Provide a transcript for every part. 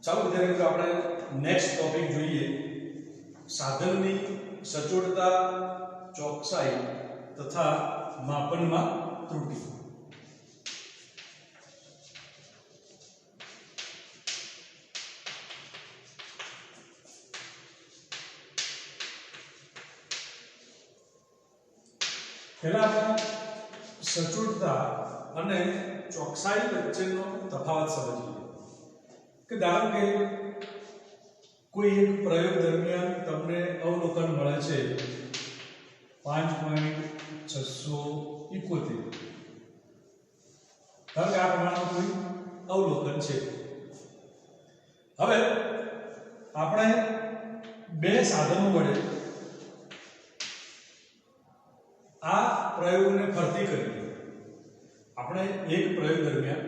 ચાલો વિદ્યાર્થી મિત્રો આપણે નેક્સ્ટ ટોપિક જોઈએ સાધનની સચોટતા ચોકસાઈ તથા માપનમાં ત્રુટિ। પહેલા આપણે સચોટતા અને ચોકસાઈ વચ્ચેનો તફાવત સમજીએ કે ધારો કે કોઈ એક પ્રયોગ દરમિયાન તમને અવલોકન મળે છે 5.671 ધારો કે આ પ્રમાણનું કોઈ અવલોકન છે। હવે આપણે બે સાધનો વડે આ પ્રયોગને ફરતી કરીએ। આપણે એક પ્રયોગ દરમિયાન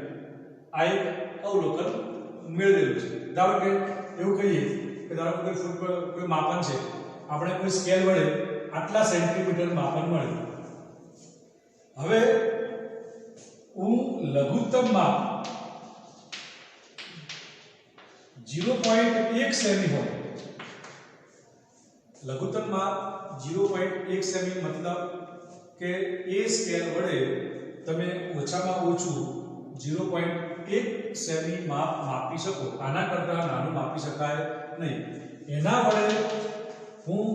આ એક અવલોકન મેળવેલું છે। ધારો કે એવું કહીએ કે ધારો કે કોઈ માપન છે, આપણે કોઈ સ્કેલ વડે આટલા સેન્ટીમીટર માપન મળ્યું। હવે હું લઘુત્તમ માપ 0.1 સેમી હોય, લઘુત્તમ માપ 0.1 સેમી મતલબ કે એ સ્કેલ વડે તમે ઓછામાં ઓછું 0.1 સેમી માપ માપી શકો, આના કરતા નાનું માપી શકાય નહીં। એના વડે હું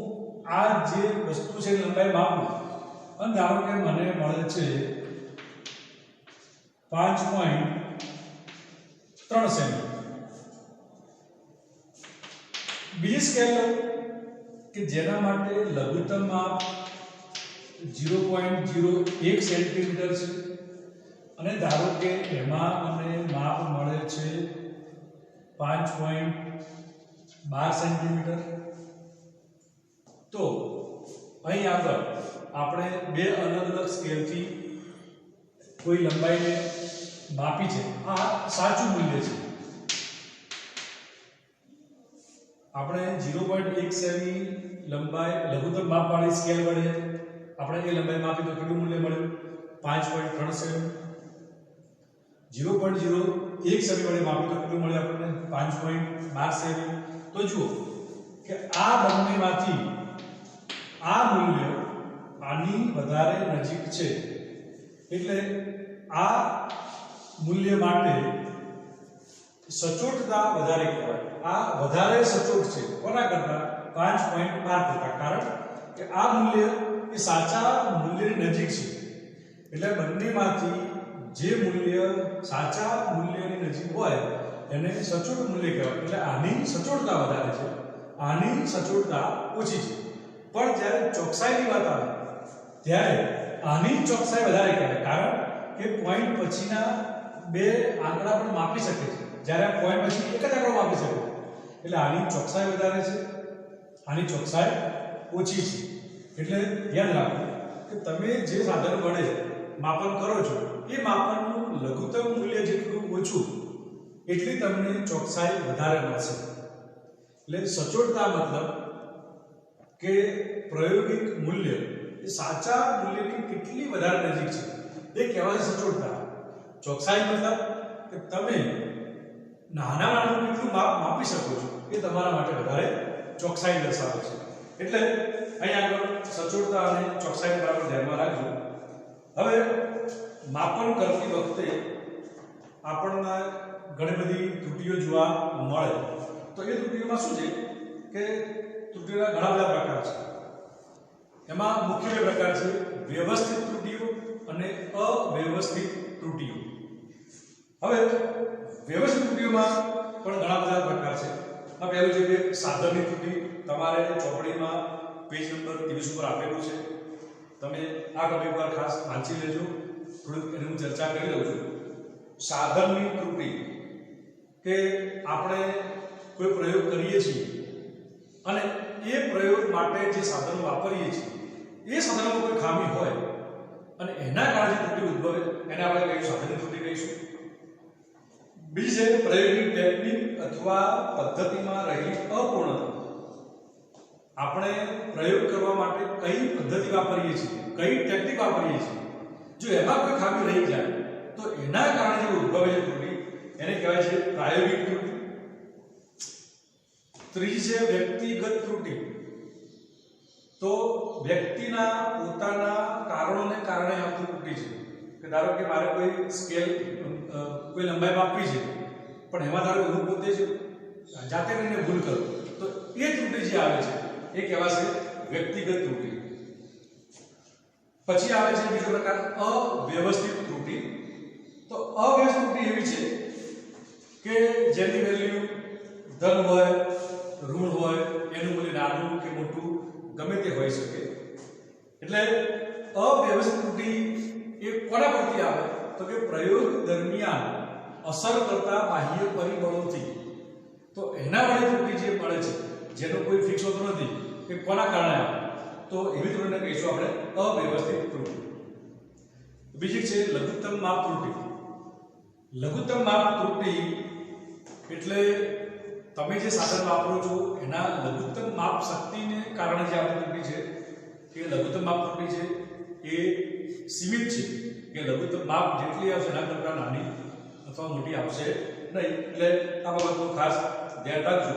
આ જે વસ્તુ છે લંબાઈ માપું અને ધારો કે મને મળે છે 5.3 સેમી। બીજી સ્કેલ લો કે જેના માટે લઘુત્તમ માપ 0.01 સેન્ટીમીટર છે અને ધારો કે એમાં મને માપ મળે છે 5.12 સેન્ટીમીટર। તો અહીં આગળ આપણે બે અલગ અલગ સ્કેલથી કોઈ લંબાઈને માપી છે, આ સાચું મૂલ્ય છે। આપણે 0.1 સેમી લંબાઈ લઘુત્તમ માપ વાળી સ્કેલ વડે આપણે એ લંબાઈ માપી તો કેટલું મૂલ્ય મળ્યું 5.3 સેમી। 0.01 સેમી વડે માપી તો કેટલું મળે આપણને 5.12 સેમી। તો જુઓ કે આ બંનેમાંથી આ મૂલ્ય આની વધારે નજીક છે, એટલે આ મૂલ્ય માટે સચોટતા વધારે કહેવાય। આ વધારે સચોટ છે કોના કરતા 5.12%, કારણ કે આ મૂલ્ય એ સાચા મૂલ્યની નજીક છે, એટલે બંનેમાંથી જે મૂલ્ય સાચા મૂલ્યની નજીક હોય એને સચોટ મૂલ્ય કહેવાય। એટલે આની સચોટતા વધારે છે, આની સચોટતા ઓછી છે। પણ જ્યારે ચોકસાઈની વાત આવે ત્યારે આની ચોકસાઈ વધારે કહેવાય, કારણ કે પોઈન્ટ પછીના બે આંકડા પણ માપી શકે છે, જ્યારે આ પોઈન્ટ પછી એક જ આંકડો માપી શકે, એટલે આની ચોકસાઈ વધારે છે, આની ચોકસાઈ ઓછી છે। એટલે યાદ રાખો કે તમે જે સાધન વડે માપન કરો છો એ માપનનું લઘુત્તમ મૂલ્ય જેટલું ઓછું એટલી તમને ચોકસાઈ વધારે મળશે। એટલે સચોટતા મતલબ કે પ્રાયોગિક મૂલ્ય એ સાચા મૂલ્યની કેટલી વધારે નજીક છે એ કહેવાય સચોટતા। ચોકસાઈ મતલબ કે તમે નાનામાં કેટલું માપી શકો છો એ તમારા માટે વધારે ચોકસાઈ દર્શાવે છે। એટલે અહીં આગળ સચોટતા અને ચોકસાઈ બરાબર ધ્યાનમાં રાખજો। હવે માપન કરતી વખતે આપણને ઘણી બધી ત્રુટિઓ જોવા મળે, તો એ ત્રુટિઓમાં શું છે કે ત્રુટિઓના ઘણા બધા પ્રકાર છે। એમાં મુખ્ય બે પ્રકાર છે, વ્યવસ્થિત ત્રુટિઓ અને અવ્યવસ્થિત ત્રુટિઓ। હવે વ્યવસ્થિત ત્રુટિઓમાં પણ ઘણા બધા પ્રકાર છે। આ પહેલું છે કે સાધનની ત્રુટિ, તમારે ચોપડીમાં પેજ નંબર 23 ઉપર આપેલું છે, તમે આ ટોપિક પર ખાસ વાંચી લેજો, થોડીક એની હું ચર્ચા કરી લઉં છું। સાધનની ત્રુટિ કે આપણે કોઈ પ્રયોગ કરીએ છીએ અને એ પ્રયોગ માટે જે સાધનો વાપરીએ છીએ એ સાધનોમાં કોઈ ખામી હોય અને એના કારણે ત્રુટિ ઉદ્ભવે એને આપણે કહીશું સાધનની ત્રુટિ કહીશું। બીજી છે પ્રયોગની ટેકનિક અથવા પદ્ધતિમાં રહેલી અપૂર્ણતા। આપણે પ્રયોગ કરવા માટે કઈ પદ્ધતિ વાપરીએ છીએ, કઈ ટેકનિક વાપરીએ છીએ, જો એમાં કોઈ ખામી રહી જાય તો એના કારણે જે ઉદ્ભવેલી ત્રુટિ એને કહેવાય છે પ્રાયોગિક ત્રુટિ। ત્રીજી છે વ્યક્તિગત ત્રુટિ. તો વ્યક્તિના પોતાના કારણોને કારણે આવતી ત્રુટિ છે. કે ધારો કે મારે કોઈ સ્કેલ કોઈ લંબાઈ માપવી છે, પણ એમાં ધારો હું પોતે જ જાતે કરીને ભૂલ કરું, તો એ ત્રુટિ જે આવે છે એ કહેવાશે વ્યક્તિગત ત્રુટિ. પછી આવે છે બીજો પ્રકાર અવ્યવસ્થિત ત્રુટિ. તો અવ્યવસ્થિત ત્રુટિ એવી છે કે જેની વેલ્યુ ધન હોય, ઋણ હોય, એનું મૂલ્ય નાનું કે મોટું ગમે તે હોઈ શકે. એટલે અવ્યવસ્થિત ત્રુટિ એ કોના પરથી આવે? તો કે પ્રયોગ દરમિયાન અસર કરતા બાહ્ય પરિબળોથી. તો એના વડે ત્રુટિ જે મળે છે, જેનો કોઈ ફિક્સ હોતો નથી કે કોના કારણે આવે, તો એવી ત્રુટિને કહીશું આપણે અવ્યવસ્થિત ત્રુટિ. બીજી છે લઘુત્તમ માપ ત્રુટિ. લઘુત્તમ માપ ત્રુટિ એટલે તમે જે સાધન વાપરો છો એના લઘુત્તમ માપ શક્તિને કારણે જે આવતી ત્રુટિ છે, કે લઘુત્તમ માપ ત્રુટિ છે એ સીમિત છે, કે લઘુત્તમ માપ જેટલી આવશે એના કરતાં નાની અથવા મોટી આવશે નહીં. એટલે આ બાબતનું ખાસ ધ્યાન રાખજો.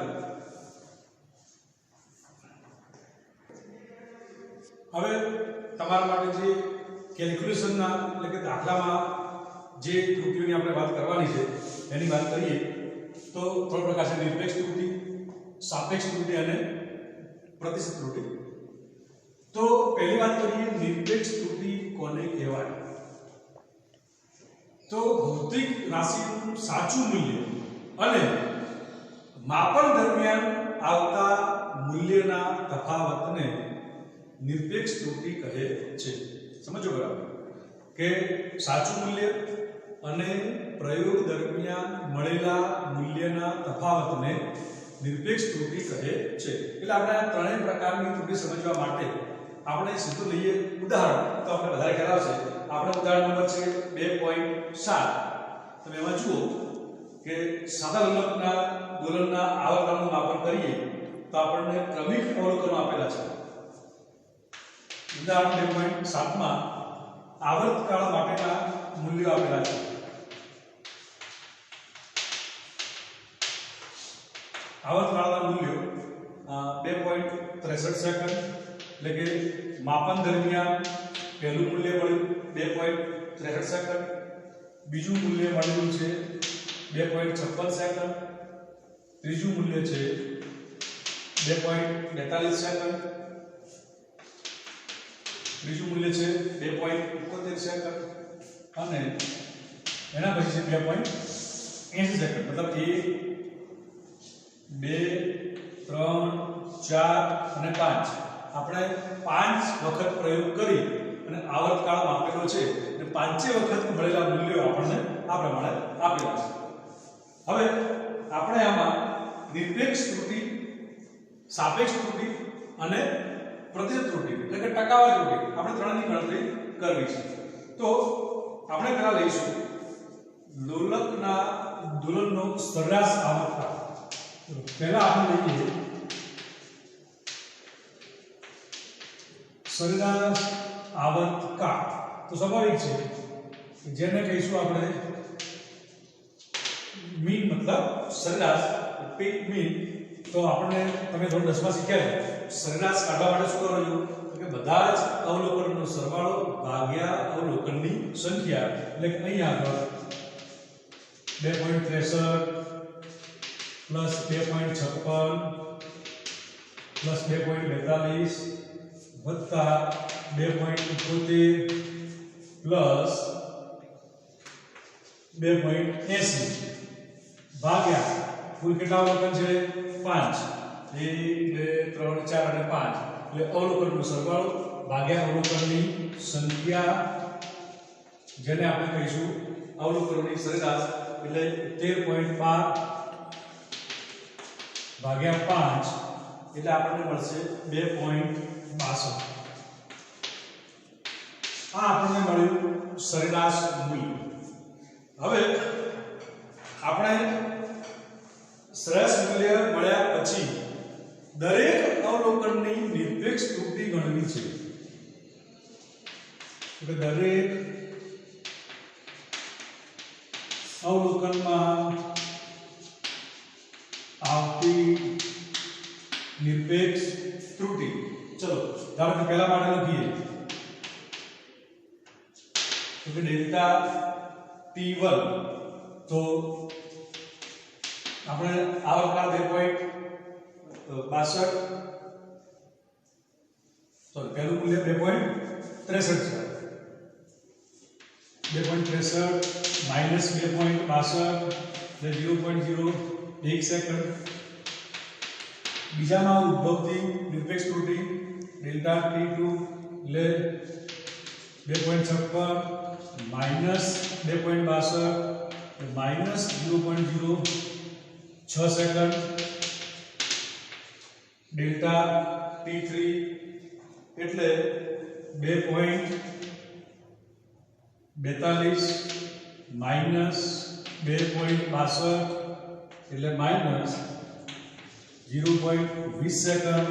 હવે તમારા માટે જે કેલ્ક્યુલેશનના એટલે કે દાખલામાં જે ત્રુટિઓની આપણે વાત કરવાની છે એની વાત કરીએ તો ત્રણ પ્રકાર છે: નિરપેક્ષ ત્રુટિ, સાપેક્ષ ત્રુટિ અને પ્રતિશત ત્રુટિ. તો પહેલી વાત કરીએ નિરપેક્ષ ત્રુટિ કોને કહેવાય? તો ભૌતિક રાશિનું સાચું મૂલ્ય અને માપન દરમિયાન આવતા મૂલ્યના તફાવતને નિરપેક્ષ ત્રુટિ કહે છે. સમજો બરાબર કે સાચું મૂલ્ય અને પ્રયોગ દરમિયાન મળેલા મૂલ્યના તફાવતને નિરપેક્ષ ત્રુટિ કહે છે. એટલે આપણે આ ત્રણેય પ્રકારની ત્રુટિ સમજવા માટે આપણે સીધું લઈએ ઉદાહરણ, તો આપણે વધારે ખ્યાલ આવશે. આપણે ઉદાહરણ નંબર છે 2.7. તમે એમાં જુઓ કે સાદા લંબકના દોલનના આવર્તનનું માપન કરીએ તો આપણને ક્રમિક અવલોકનો આપેલા છે. ઉદાહરણ 2.7 માં આવર્તકાળ માટેના મૂલ્યો આપેલા છે. આવર્તકાળના મૂલ્યો 2.63 સેકન્ડ, એટલે કે માપન દરમિયાન પહેલું મૂલ્ય મળ્યું 2.63 સેકન્ડ, બીજું મૂલ્ય મળ્યું છે 2.56 સેકન્ડ, ત્રીજું મૂલ્ય છે 2.42 સેકન્ડ, ત્રીજું મૂલ્ય છે 2.71 સેકન્ડ અને એના પછી છે 2.80 સેકન્ડ. મતલબ 1 2 3 4 અને 5 આપણે 5 વખત પ્રયોગ કરી અને આવર્તકાળ માપેલો છે અને 5 વખત મળેલા મૂલ્યો આપણને આ પ્રમાણે આપેલા છે. હવે આપણે આમાં નિરપેક્ષ ત્રુટિ, સાપેક્ષ ત્રુટિ અને પ્રતિશત ત્રુટિ એટલે કે ટકાવારી ત્રુટિ આપણે ત્રણની ગણતરી કરવી છે. તો આપણે પહેલા લઈશું લોલકના દોલનનો સરેરાશ આવર્તકાળ. પહેલા આપણે લઈએ સરેરાશ આવર્તકાળ. તો સ્વાભાવિક છે જેને કહીશું આપણે મીન, મતલબ સરેરાશ, પીક મીન. તો આપણે તમે ધોરણ 10 માં શીખ્યા છે સરેરાશ કાઢવા માટે શું કરવાનું? તો કે બધા જ અવલોકનનો સરવાળો ભાગ્યા અવલોકનની સંખ્યા. એટલે કે અહીં આગળ 2.63 પ્લસ 2.56 પ્લસ 2.42 વત્તા 2.71 પ્લસ 2.80 ભાગ્યા કુલ કેટલા અવલોકન છે? 5. 1 2 3 4 અને 5 એટલે અવલોકનનો સરવાળો ભાગ્યા અવલોકનની સંખ્યા, જેને આપણે કહીશું અવલોકનોની સરેરાશ. એટલે 13.12 ભાગ્યા 5 એટલે આપણને મળશે 2.62. આ આપણને મળ્યું સરેરાશ મૂલ્ય. હવે આપણે સરેરાશ મૂલ્ય મળ્યા પછી દરેક અવલોકનની નિરપેક્ષ ત્રુટિ ગણવી છે. કે દરેક અવલોકનમાં આવતી નિરપેક્ષ ત્રુટિ. ચલો ધારો કે પહેલા માટે લખીએ તો કે ડેલ્ટા T1 તો આપણે આ વખતના 2.62 સોરી પહેલું મૂલ્ય 2.63 છે. 2.63 માઈનસ 2.62 એટલે 0.01 સેકન્ડ. બીજામાં ઉદ્ભવતી નિરપેક્ષ ત્રુટિ ડેલ્ટા T2 એટલે 2.56 minus 2.62 minus 0.06 second. Delta T3 એટલે 2.42 માઈનસ 2.62 એટલે માઈનસ 0.20 સેકન્ડ.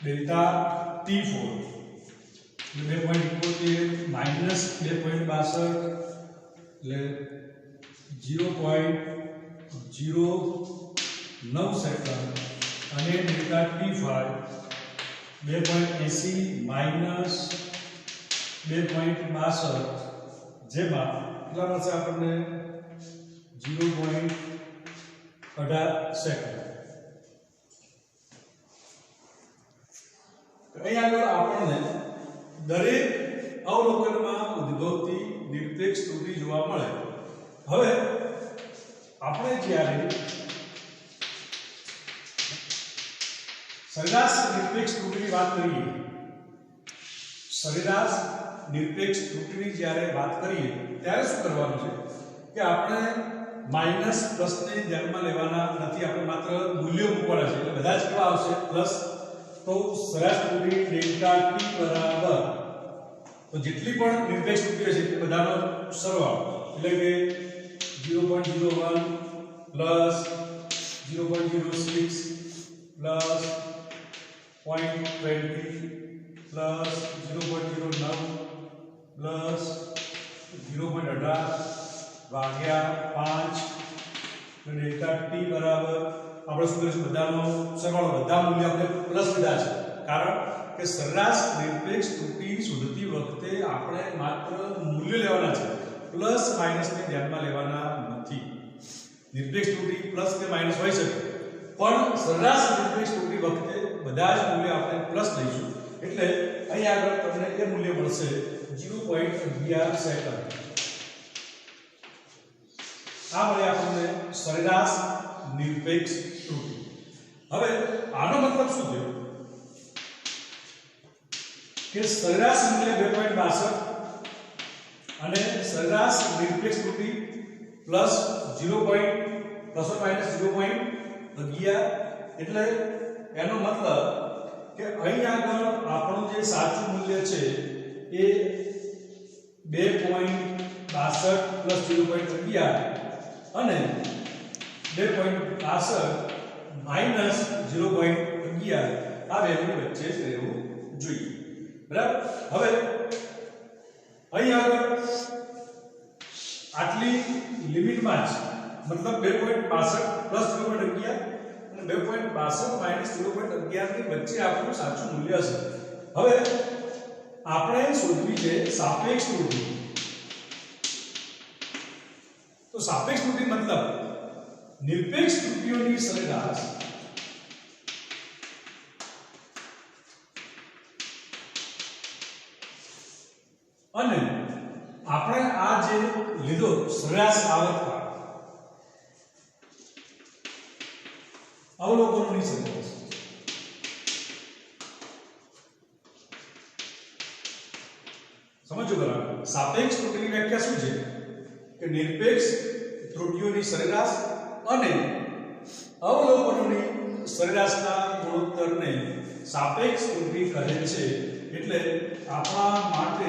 ડેલ્ટા T4 એટલે 2.71 માઈનસ 2.62 એટલે 0.09 સેકન્ડ. અને ડેલ્ટા T5 2.80 માઈનસ 2.62 જેમાં કેટલા મળશે આપણને 0.18 સેકન્ડ. અહીં આગળ આપણને દરેક અવલોકનમાં ઉદ્ભવતી નિરપેક્ષ ત્રુટિ જોવા મળે. હવે આપણે જ્યારે સરેરાશ નિરપેક્ષ ત્રુટિની વાત કરીએ, સરેરાશ નિરપેક્ષ ત્રુટિની જ્યારે વાત કરીએ ત્યારે શું કરવાનું છે કે આપણે માઈનસ પ્લસ ને ધ્યાનમાં લેવાના નથી. આપણે માત્ર મૂલ્યો મૂકવાના છે. એટલે બધા જ કેવા આવશે પ્લસ. તો સરેરાશ ત્રુટિ ડેલ્ટા T બરાબર તો જેટલી પણ નિરપેક્ષ ત્રુટિ છે તે બધાનો સરવાળો એટલે કે 0.01 પ્લસ 0.06 પ્લસ 0.20 પ્લસ 0.09 પ્લસ 0.18 ભાગ્યા 5 ડેલ્ટા T બરાબર આપણે શું કરીશું બધાનો સરવાળો. બધા મૂલ્ય આપણે પ્લસ લીધા છે કારણ કે સરેરાશ નિરપેક્ષ ત્રુટિ શોધતી વખતે આપણે માત્ર મૂલ્ય લેવાના છે. પ્લસ માઈનસ ને ધ્યાનમાં લેવાના નથી. નિરપેક્ષ ત્રુટિ પ્લસ કે માઈનસ હોઈ શકે પણ સરેરાશ નિરપેક્ષ ત્રુટિ વખતે બધા જ મૂલ્ય આપણે પ્લસ લઈશું. એટલે અહીં આગળ તમને એ મૂલ્ય મળશે 0.11 સેકન્ડ. આ મળે આપણને સરેરાશ નિરપેક્ષ ત્રુટિ. હવે આનો મતલબ શું થયો કે સરેરાશ મૂલ્ય 2.62 અને સરેરાશ નિરપેક્ષ ત્રુટિ પ્લસ 0. પ્લસ ઓર માઈનસ 0.11 એટલે એનો મતલબ કે અહીં આગળ આપણું જે સાચું મૂલ્ય છે એ 2.62 પ્લસ 0.11 અને 2.62 માઈનસ 0.11 આ બેની વચ્ચે જ રહેવું જોઈએ. બરાબર. હવે અહીં આગળ આટલી લિમિટમાં જ મતલબ 2.62 પ્લસ 0.11 અને 2.62 માઈનસ 0.11 ની વચ્ચે આપણું સાચું મૂલ્ય છે. હવે આપણે શોધવી છે સાપેક્ષ ત્રુટિ. તો સાપેક્ષ ત્રુટિ મતલબ નિરપેક્ષ ત્રુટિઓની સરેરાશ અને આપણે આ જે લીધો સરેરાશ આવર્તકાળ અવલોકનોની સરેરાશ સમજો બરાબર. સાપેક્ષ ત્રુટિની વ્યાખ્યા શું છે કે નિરપેક્ષ ત્રુટિઓની સરેરાશ અને અવલોકનોની સરેરાશના ગુણોત્તરને સાપેક્ષ ત્રુટિ કહે છે. એટલે આપણા માટે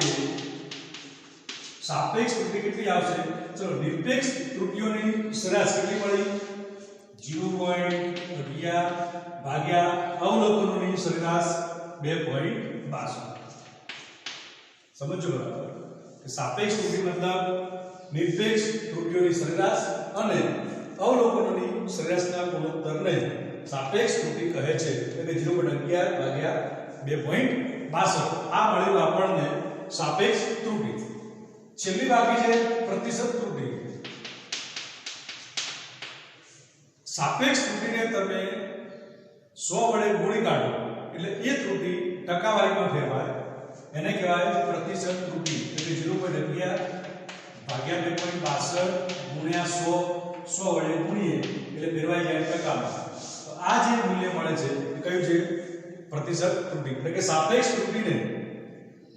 સાપેક્ષ ત્રુટિ કેટલી આવશે? ચલો નિરપેક્ષ ત્રુટિઓની સરેરાશ કેટલી મળી? 0.11 ભાગ્યા અવલોકનોની સરેરાશ 2.62. સમજો બરાબર કે સાપેક્ષ ત્રુટિ મતલબ નિરપેક્ષ ત્રુટિઓની સરેરાશ અને અવલોકનોની સરેરાશના ગુણોત્તરને સાપેક્ષ ત્રુટિ કહે છે એટલે કે 0.11 ભાગ્યા 2.62 આ મળ્યું આપણને સાપેક્ષ ત્રુટિ. છેલ્લી બાકી છે પ્રતિશત ત્રુટિ. સાપેક્ષ ત્રુટિને તમે 100 વડે ગુણી કાઢો એટલે એ ત્રુટિ ટકાવારીમાં ફેરવાય એને કહેવાય પ્રતિશત ત્રુટિ. એટલે 0.11 ભાગ્યા 2.62 ગુણ્યા 100 વડે ગુણીએ એટલે ફેરવાઈ જાય ટકામાં. તો આ જે મૂલ્ય મળે છે એ કયું છે પ્રતિશત ત્રુટિ. એટલે કે સાપેક્ષ ત્રુટિને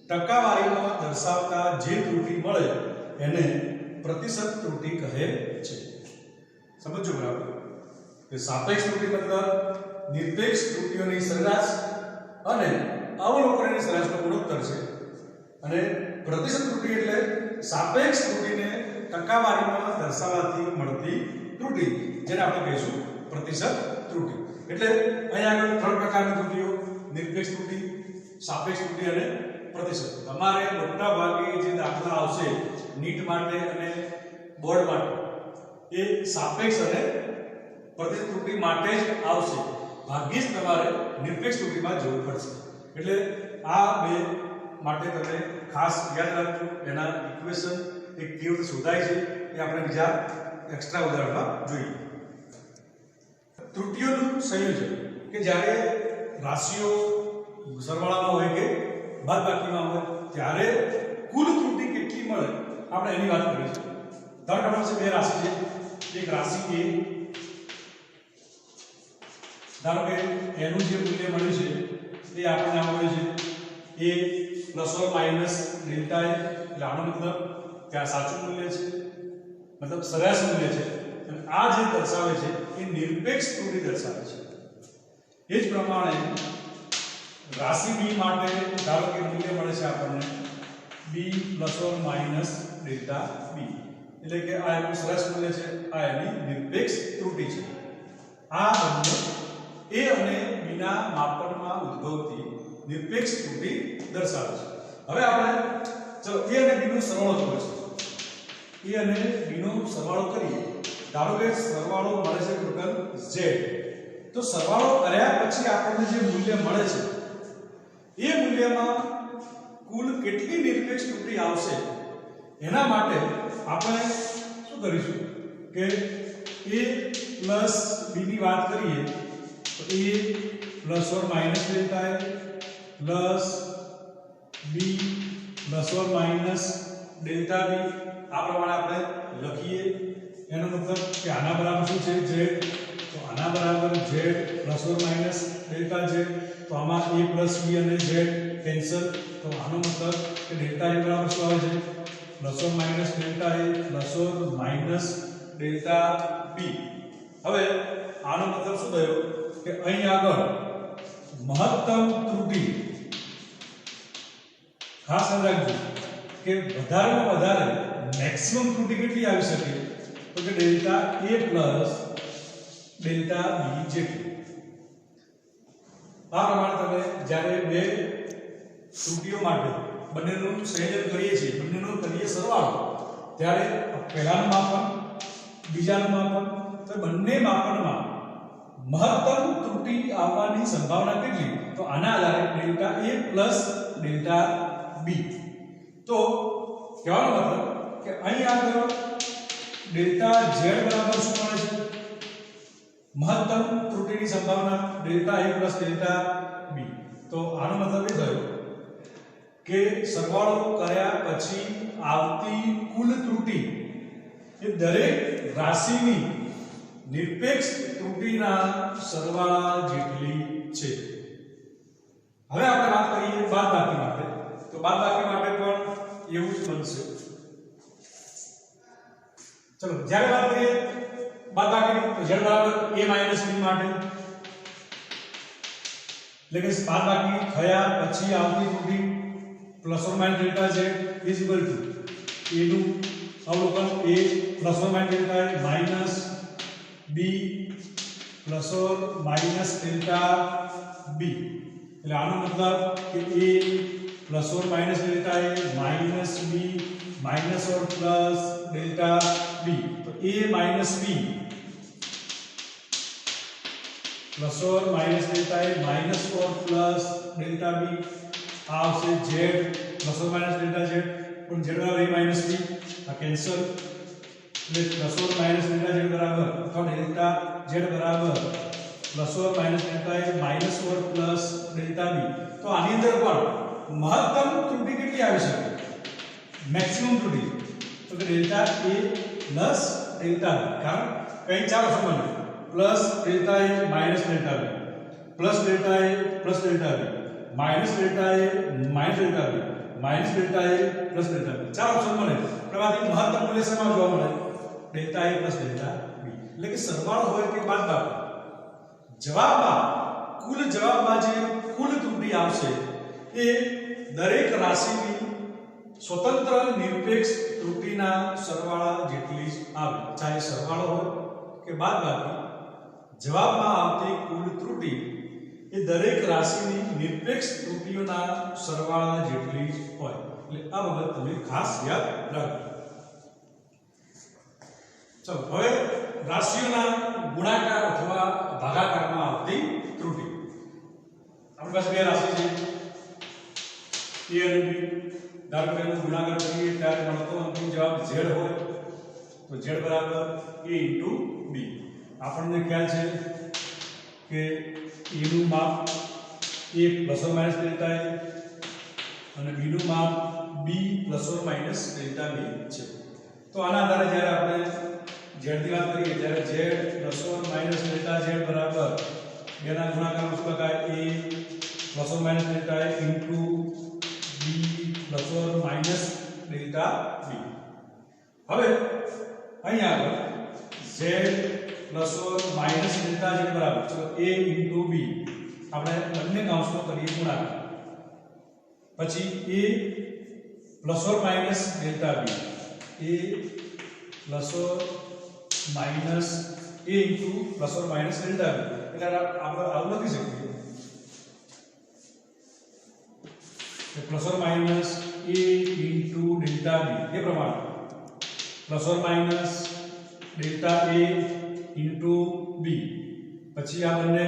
ટકાવારીમાં દર્શાવતા જે ત્રુટિ મળે એને પ્રતિશત ત્રુટિ કહે છે. સમજો બરાબર કે સાપેક્ષ ત્રુટિ મતલબ નિરપેક્ષ ત્રુટિઓની સરેરાશ અને અવલોકનની સરેરાશનો ગુણોત્તર છે અને પ્રતિશત ત્રુટિ એટલે સાપેક્ષ ત્રુટિને ટકાવારીમાં દર્શાવવાથી મળતી ત્રુટિ જેને આપણે કહીશું પ્રતિશત ત્રુટિ. એટલે અહીંયા આગળ 3 પ્રકારની ત્રુટિઓ નિરપેક્ષ ત્રુટિ, સાપેક્ષ ત્રુટિ અને પ્રતિશત. તમારે મોટા ભાગે જે દાખલા આવશે નીટ માટે અને બોર્ડ માટે એ સાપેક્ષ અને પ્રતિશત ત્રુટિ માટે જ આવશે. ભાગ્યે જ તમારે નિરપેક્ષ ત્રુટિમાં જવું પડશે. એટલે આ બે માટે તમે ખાસ યાદ રાખજો. એના ઇક્વેશન એ કેવી રીતે શોધાય છે એ આપણે બીજા એક્સ્ટ્રા ઉદાહરણમાં જોઈએ. ત્રુટિઓનું સંયોજન કે જ્યારે રાશિઓ સરવાળામાં હોય કે બાદબાકીમાં હોય ત્યારે કુલ ત્રુટિ કેટલી મળે આપણે એની વાત કરીશું. ધારો કે આપણી પાસે બે રાશિ છે. એક રાશિ A, ધારો કે એનું જે મૂલ્ય મળ્યું છે એ આપણને મળ્યું છે a ± ડેલ્ટા a. એટલે આનો મતલબ કે આ સાચું મૂલ્ય છે, મતલબ સરેરાશ મૂલ્ય છે. અને આ જે દર્શાવે છે એ નિરપેક્ષ ત્રુટિ દર્શાવે છે. એ જ પ્રમાણે રાશિ B માટે ધારો કે મૂલ્ય મળે છે આપણને b ± ડેલ્ટા b. એટલે કે આ એનું સરેરાશ મૂલ્ય છે, આ એની નિરપેક્ષ ત્રુટિ છે. આ બંને a અને b ના માપનમાં ઉદ્ભવતી નિરપેક્ષ ત્રુટિ દર્શાવે છે. હવે આપણે ચલો a અને b નો સરવાળો કરવો છે. a અને b નો સરવાળો કરીએ. ધારો કે સરવાળો મળે છે ટોટલ z. તો સરવાળો કર્યા પછી આપણને જે મૂલ્ય મળે છે એ મૂલ્યમાં કુલ કેટલી નિરપેક્ષ ત્રુટિ આવશે એના માટે આપણે શું કરીશું કે a પ્લસ b ની વાત કરીએ તો a ± delta a plus b ± delta b આ પ્રમાણે આપણે લખીએ. એનો મતલબ કે આના બરાબર શું છે z. તો આના બરાબર z ± ડેલ્ટા z. તો આમાં a પ્લસ b અને z કેન્સલ. તો આનો મતલબ કે ડેલ્ટા a બરાબર શું આવે છે ± ડેલ્ટા a ± ડેલ્ટા b. હવે આનો મતલબ શું થયો કે અહીં આગળ મહત્તમ ત્રુટિ ખાસ યાદ રાખજો કે વધારેમાં વધારે મેક્સિમમ ત્રુટિ કેટલી આવી શકે તો કે delta a plus delta b જેટલી. આ પ્રમાણે તમે જ્યારે બે ત્રુટિઓ માટે બંનેનું સંયોજન કરીએ છીએ, બંનેનો કરીએ સરવાળો, ત્યારે પહેલાનું માપન બીજાનું માપન તો બંને માપનમાં મહત્તમ ત્રુટિ આવવાની સંભાવના કેટલી તો આના આધારે delta a plus delta b. તો કહેવાનો મતલબ કે અહીં આગળ ડેલ્ટા z બરાબર શું મળે છે મહત્તમ ત્રુટિની સંભાવના delta a plus delta b. તો આનો મતલબ એ થયો કે સરવાળો કર્યા પછી આવતી કુલ ત્રુટિ એ દરેક રાશિની નિરપેક્ષ ત્રુટિના સરવાળા જેટલી છે. હવે આપણે વાત કરીએ બાદબાકી માટે. તો બાદબાકી માટે પણ એવું જ બનશે. ચલો જ્યારે વાત કરીએ બાદબાકી તો z બરાબર a માઈનસ b માટે એટલે કે બાદબાકી થયા પછી આવતી ત્રુટિ plus or minus delta z is equal to a નું અવલોકન a plus or minus delta a minus b plus or minus delta b. એટલે આનો મતલબ કે a plus or minus delta a minus b minus or plus delta b. તો a minus b plus or minus delta A minus 4 plus delta b આવશે z plus or minus delta z પણ z બરાબર a minus b આ cancel એટલે plus or minus delta z બરાબર અથવા delta z બરાબર plus or minus delta a minus 4 plus delta b તો આની અંદર પણ મહત્તમ ત્રુટિ કેટલી આવી શકે મેક્સિમમ ત્રુટિ તો કે delta a plus delta b કારણ કઈ ચાલો સમજો plus delta a minus delta b plus delta a plus delta b minus delta A minus delta B minus delta A plus delta B चार ऑप्शन મળે પ્રમાણથી મહત્તમ મૂલ્ય શેમાં જોવા મળે delta A plus delta B એટલે કે સરવાળો હોય કે બાદબાકી જવાબમાં જે કુલ ત્રુટિ આવશે એ દરેક રાશિની સ્વતંત્ર નિરપેક્ષ ત્રુટિના સરવાળા જેટલી જ આવે ચાહે સરવાળો હોય કે બાદબાકી જવાબમાં આવતી કુલ ત્રુટિ એ દરેક રાશિની નિરપેક્ષ ત્રુટિઓના સરવાળા જેટલી જ હોય એટલે આ બાબત તમે ખાસ યાદ રાખજો ચલો હવે રાશિઓના ગુણાકાર અથવા ભાગાકારમાં આવતી ત્રુટિ આપણી પાસે બે રાશિ છે a અને b ધારો કે એનો ગુણાકાર કરીએ ત્યારે મળતો અંતિમ જવાબ z હોય તો z બરાબર a * b આપણને ખ્યાલ છે કે a નું માપ a plus or minus delta a અને b નું માપ b plus or minus delta b છે તો આના આધારે જ્યારે આપણે z ની વાત કરીએ ત્યારે z plus or minus delta z બરાબર બેના ગુણાકારનું શું લખાય a plus or minus delta a into b plus or minus delta b હવે અહીં આગળ z plus or minus delta z बराबर चलो a into b આપણે બંને કાઉન્સનો કરીએ ગુણાકાર પછી a plus or minus delta b a plus or minus a into plus or minus delta b એટલે આપણે આવું લખી શકીએ કે plus or minus a into delta b એ પ્રમાણે plus or minus delta a into b પછી આ બંને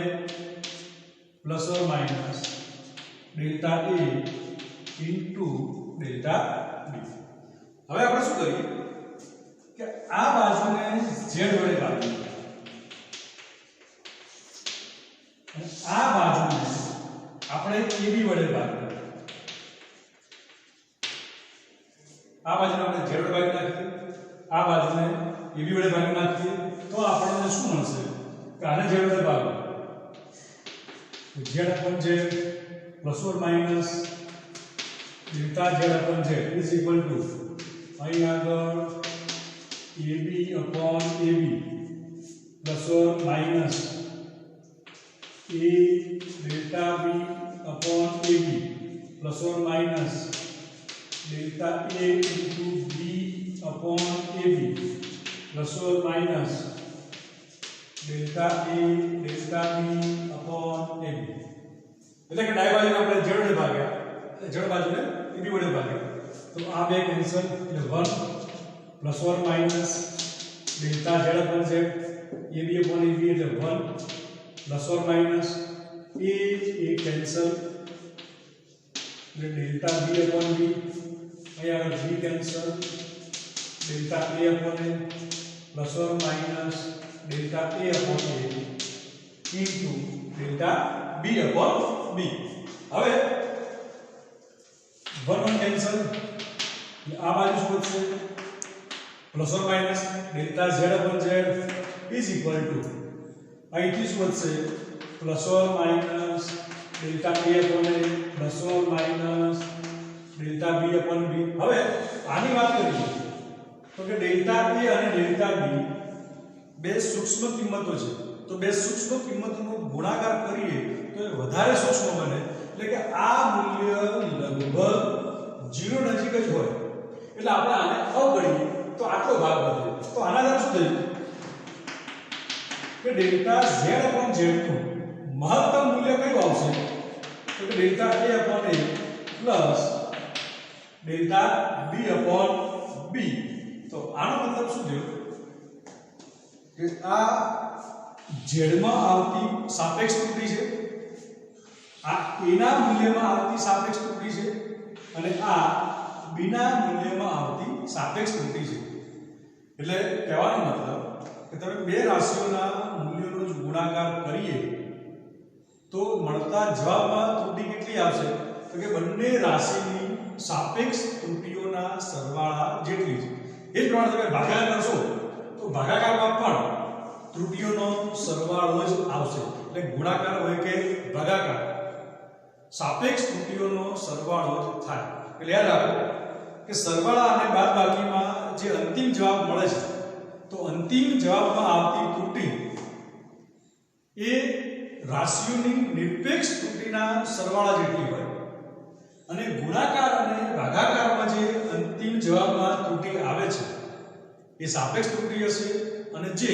plus or minus delta a into delta b હવે આપણે શું કરીએ કે આ બાજુને z વડે ભાગીએ અને આ બાજુને આપણે ab વડે ભાગીએ આ બાજુને આપણે z વડે ભાગી નાખીએ આ બાજુને ab વડે ભાગી નાખીએ तो આપણને શું મળશે કે આને z વડે ભાગો તો z upon z plus or minus delta z upon z is equal to અહીં આગળ ab upon ab plus or minus a delta b upon ab plus or minus delta a into b upon ab plus or minus delta a delta b upon ab એટલે કે ડાબી બાજુને આપણે z વડે ભાગ્યા જમણી બાજુને ab વડે ભાગ્યા તો આ બે કેન્સલ એટલે 1 plus or minus delta z upon z ab upon ab એટલે 1 plus or minus a cancel એટલે ડેલ્ટા b upon b અહીંયા આગળ b cancel delta a upon a plus or minus delta a upon a into delta b upon b હવે 1 cancel આ બાજુ શું છે plus or minus delta z upon z is equal two અહીંથી શું છે plus or minus delta a upon a plus or minus delta b upon b હવે આની વાત કરીએ તો કે ડેલ્ટા a અને ડેલ્ટા b બે સૂક્ષ્મ કિંમતો છે તો બે સૂક્ષ્મ કિંમતોનો ગુણાકાર કરીએ તો એ વધારે સૂક્ષ્મ બને એટલે કે આ મૂલ્ય લગભગ 0 નજીક જ હોય એટલે આપણે આને અવગણીએ તો આટલો ભાગ વધે તો આના દ્વારા શું થયું કે ડેલ્ટા z upon z નું મહત્તમ મૂલ્ય કયું આવશે તો કે delta a upon a plus delta b upon b तो આનો મતલબ શું થયો કે આ z માં આવતી સાપેક્ષ ત્રુટિ છે, આ a ના મૂલ્યમાં આવતી સાપેક્ષ ત્રુટિ છે અને આ b ના મૂલ્યમાં આવતી સાપેક્ષ ત્રુટિ છે. એટલે કહેવાનો મતલબ કે તમે બે રાશિઓના મૂલ્યોનો જો ગુણાકાર કરીએ તો મળતા જવાબમાં ત્રુટિ કેટલી આવશે તો કે બંને રાશિની સાપેક્ષ ત્રુટિઓના સરવાળા જેટલી છે. એ જ પ્રમાણે તમે ભાગાકાર કરશો તો ભાગાકારમાં પણ ત્રુટિઓનો સરવાળો જ આવશે. એટલે ગુણાકાર હોય કે ભાગાકાર સાપેક્ષ ત્રુટિઓનો સરવાળો જ થાય. એટલે યાદ રાખો કે સરવાળા અને બાદબાકીમાં જે અંતિમ જવાબ મળે છે તો અંતિમ જવાબમાં આવતી ત્રુટિ એ રાશિઓની નિરપેક્ષ ત્રુટિના સરવાળા જેટલી હોય અને ગુણાકાર અને ભાગાકારમાં જે અંતિમ જવાબમાં ત્રુટિ આવે છે એ સાપેક્ષ ત્રુટિ હશે અને જે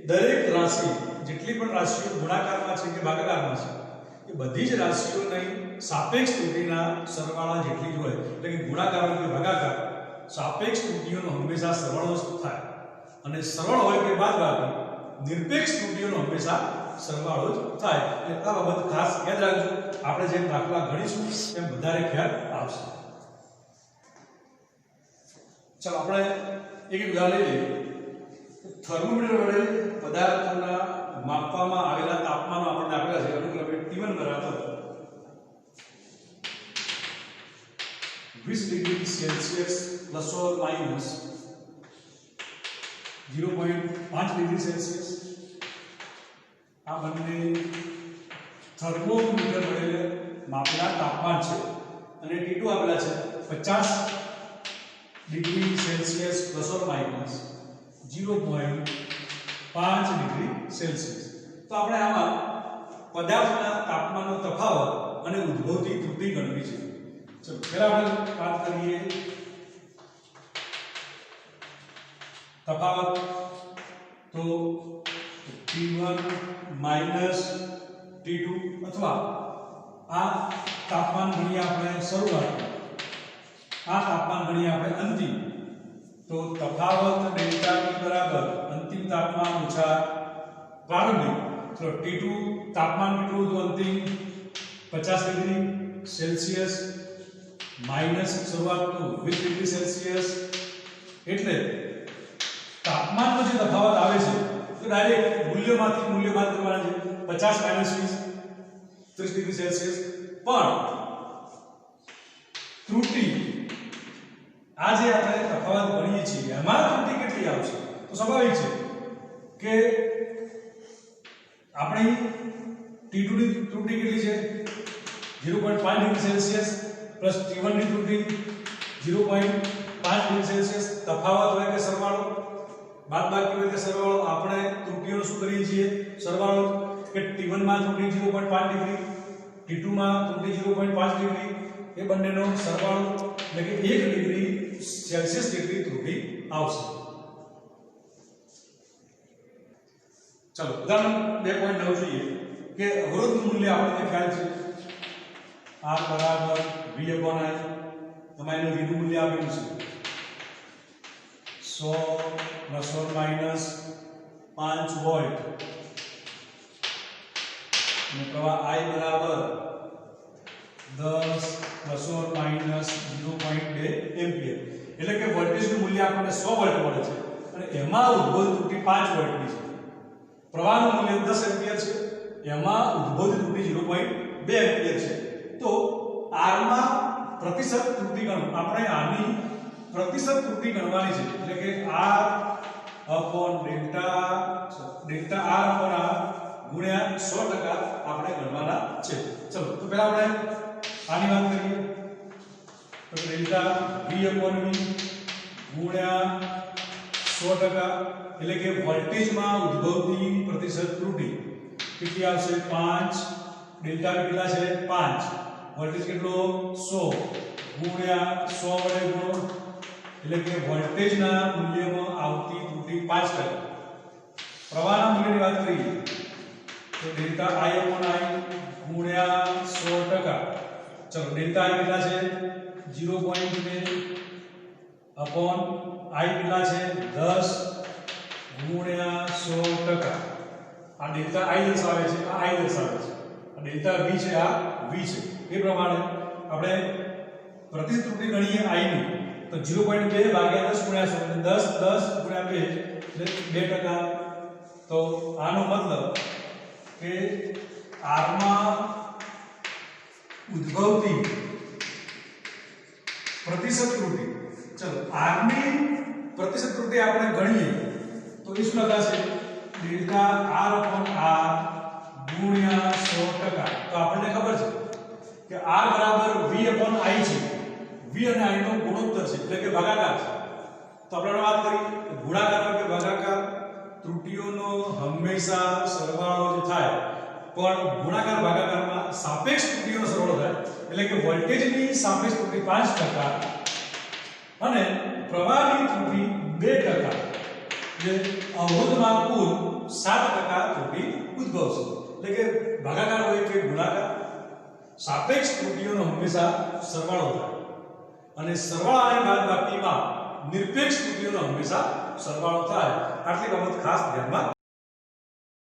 દરેક રાશિ જેટલી પણ રાશિઓ ગુણાકારમાં છે કે ભાગાકારમાં છે એ બધી જ રાશિઓની સાપેક્ષ ત્રુટિના સરવાળા જેટલી જ હોય. એટલે કે ગુણાકાર હોય કે ભાગાકાર સાપેક્ષ ત્રુટિઓનો હંમેશા સરવાળો જ થાય અને સરળ હોય કે બાદબાકી નિરપેક્ષ ત્રુટિઓનો હંમેશા સરવાળો જ થાય. એટલે આ બાબત ખાસ યાદ રાખજો. આપણે જેમ દાખલા ગણીશું તેમ વધારે ખ્યાલ આવશે. ચાલો આપણે એક ઉદાહરણ લઈએ. થર્મોમીટર વડે પદાર્થોના માપવામાં આવેલા તાપમાનો આપણને આપેલા છે. અનુક્રમે T1 બરાબર 20 degree Celsius plus or minus 0.5 degree Celsius. આ બંને થર્મોમીટર વડે માપેલા તાપમાન છે અને T2 આપેલા છે 50 degree Celsius plus or minus 0.5 degree Celsius. તો આપણે આમાં પદાર્થના તાપમાનનો તફાવત અને ઉદ્ભવતી ત્રુટિ ગણવી છે. ચલો પહેલા આપણે વાત કરીએ તફાવત. તો T1 માઈનસ T2 અથવા આ તાપમાન ગણીએ આપણે શરૂઆત, આ તાપમાન ગણીએ આપણે અંતિમ. તો તફાવત ડેલ્ટા T બરાબર અંતિમ તાપમાન ઓછા પ્રારંભિક. તો T2 તાપમાન કેટલું હતું અંતિમ 50 ડિગ્રી સેલ્સિયસ માઈનસ શરૂઆતનું 20 ડિગ્રી સેલ્સિયસ. એટલે તાપમાનનો જે તફાવત આવે છે તો ડાયરેક્ટ મૂલ્યમાંથી મૂલ્ય બાદ કરવાના છે. 50 માઈનસ 20 30 ડિગ્રી સેલ્સિયસ. પણ ત્રુટિ આ જે આપણે તફાવત ગણીએ છીએ એમાં ત્રુટિ કેટલી આવશે તો સ્વાભાવિક છે કે આપણી T2 ની ત્રુટિ કેટલી છે 0.5 ડિગ્રી સેલ્સિયસ પ્લસ T1 ની ત્રુટિ 0.5 ડિગ્રી સેલ્સિયસ. તફાવત હોય કે સરવાળો, બાદબાકી હોય કે સરવાળો. આપણે ત્રુટિઓનો શું કરીએ છીએ સરવાળો. કે T1 માં ત્રુટિ 0.5 ડિગ્રી, T2 માં ત્રુટિ 0.5 ડિગ્રી, એ બંનેનો સરવાળો એટલે કે 1 ડિગ્રી સેલ્સિયસ જેટલી ત્રુટિ આવશે. ચલો ઉદાહરણ 2.9 જોઈએ કે અવરોધનું મૂલ્ય આપણને ખ્યાલ છે R બરાબર V/I. તમારે V નું મૂલ્ય આપેલું છે 100 પ્લસ ઓર માઈનસ 5 વોલ્ટ અને પ્રવાહ I બરાબર 10 પ્લસ ઓર માઈનસ 0.2 એમ્પિયર. એટલે કે વોલ્ટેજનું મૂલ્ય આપણને 100 વોલ્ટ મળે છે અને એમાં ઉદ્ભવ ત્રુટિ 5 વોલ્ટની છે. પ્રવાહનું મૂલ્ય 10 એમ્પિયર છે, એમાં ઉદ્ભવ ત્રુટિ 0.2 એમ્પિયર છે. તો R માં પ્રતિશત ત્રુટિ ગણો. આપણે આની પ્રતિશત ત્રુટિ ગણવાની છે. એટલે કે R upon delta R upon R ગુણ્યા 100% આપણે ગણવાના છે. ચલો તો પહેલા આપણે આની વાત કરીએ. તો ડેલ્ટા V upon V ગુણ્યા 100%. એટલે કે વોલ્ટેજમાં ઉદ્ભવતી પ્રતિશત ત્રુટિ કેટલી આવશે 5. ડેલ્ટા કેટલા છે 5, વોલ્ટેજ કેટલો 100 ગુણ્યા 100 વડે ગુણો એટલે કે વોલ્ટેજના મૂલ્યમાં આવતી ત્રુટિ 5%. પ્રવાહના મૂલ્યની વાત કરીએ તો ડેલ્ટા I upon I ગુણ્યા 100%. ચલો ડેલ્ટા I કેટલા છે 0.2 upon I કેટલા છે 10 ગુણ્યા 100%. આ ડેલ્ટા આઈ દર્શાવે છે, આ આઈ દર્શાવે છે, આ ડેલ્ટા વી છે, આ વી છે. એ પ્રમાણે આપણે પ્રતિશ્રુતિ ગણીએ આઈ ની તો 0.2 ભાગ્યા 10 ગુણ્યા 10 10 ગુણ્યા 2 એટલે 2%. તો આનો મતલબ કે r માં ઉદ્ભવતી પ્રતિશત ત્રુટિ, ચલો r ની પ્રતિશત ત્રુટિ આપણે ગણીએ તો એ શું લખાશે ડેલ્ટા r ગુણ્યા 100%. તો આપણને ખબર છે કે r બરાબર v i છે. v અને i નો ગુણોત્તર છે એટલે કે ભાગાકાર છે. તો આપણે વાત કરી ગુણાકાર કે ભાગાકાર ત્રુટિઓનો હંમેશા સરવાળો જે થાય, પણ ગુણાકાર ભાગાકારમાં સાપેક્ષ ત્રુટિઓનો સરવાળો થાય. એટલે કે વોલ્ટેજની સાપેક્ષ ત્રુટિ 5% અને પ્રવાહની ત્રુટિ 2%, જે અવરોધમાં કુલ 7% ત્રુટિ ઉદ્ભવશે. એટલે કે ભાગાકાર હોય કે ગુણાકાર, સાપેક્ષ ત્રુટિઓનો હંમેશા સરવાળો થાય અને સરવાળા અને બાદબાકીમાં નિરપેક્ષ ત્રુટિઓનો હંમેશા સરવાળો થાય. આટલી બાબત ખાસ ધ્યાનમાં